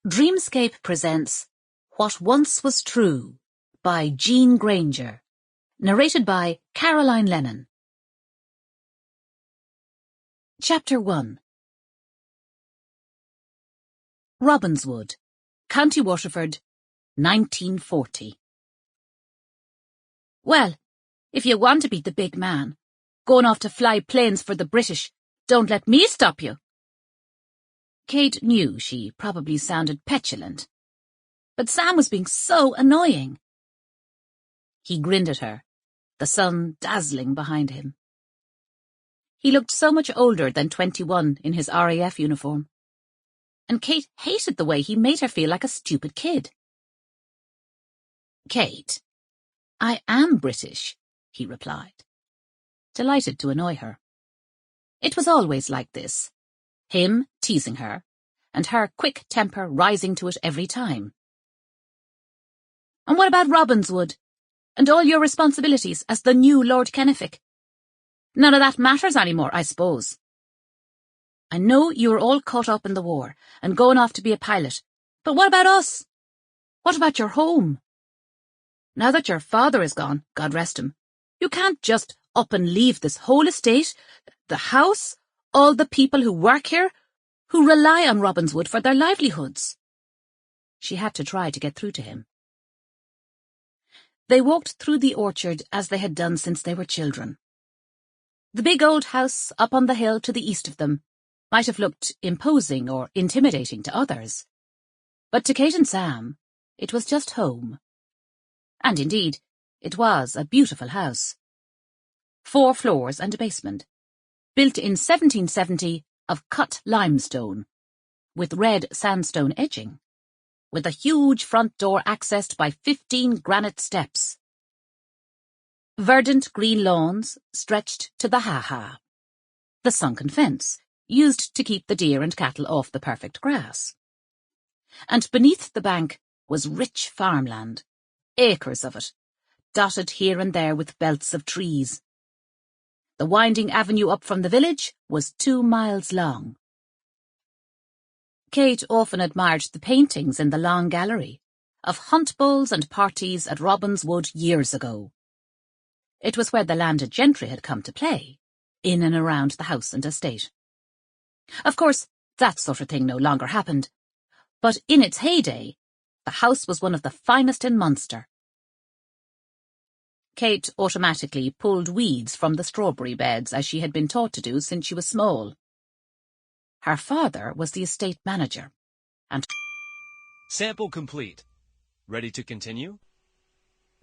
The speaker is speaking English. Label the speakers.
Speaker 1: Dreamscape presents What Once Was True by Grainger, narrated by Caroline Lennon. Chapter 1. Robinswood, County Waterford, 1940. Well, if you want to be the big man, going off to fly planes for the British, don't let me stop you. Kate knew she probably sounded petulant, but Sam was being so annoying. He grinned at her, the sun dazzling behind him. He looked so much older than 21 in his RAF uniform, and Kate hated the way he made her feel like a stupid kid. "Kate, I am British," he replied, delighted to annoy her. It was always like this. Him teasing her, and her quick temper rising to it every time. "And what about Robinswood, and all your responsibilities as the new Lord Kenefick? None of that matters anymore, I suppose. I know you were all caught up in the war, and going off to be a pilot, but what about us? What about your home? Now that your father is gone, God rest him, you can't just up and leave this whole estate, the house, all the people who work here, who rely on Robinswood for their livelihoods." She had to try to get through to him. They walked through the orchard as they had done since they were children. The big old house up on the hill to the east of them might have looked imposing or intimidating to others, but to Kate and Sam, it was just home. And indeed, it was a beautiful house. 4 floors and a basement, built in 1770 of cut limestone, with red sandstone edging, with a huge front door accessed by 15 granite steps. Verdant green lawns stretched to the ha-ha, the sunken fence, used to keep the deer and cattle off the perfect grass. And beneath the bank was rich farmland, acres of it, dotted here and there with belts of trees. The winding avenue up from the village was 2 miles long. Kate often admired the paintings in the long gallery of hunt bulls and parties at Robinswood years ago. It was where the landed gentry had come to play, in and around the house and estate. Of course, that sort of thing no longer happened, but in its heyday, the house was one of the finest in Munster. Kate automatically pulled weeds from the strawberry beds as she had been taught to do since she was small. Her father was the estate manager, and
Speaker 2: Sample complete. Ready to continue?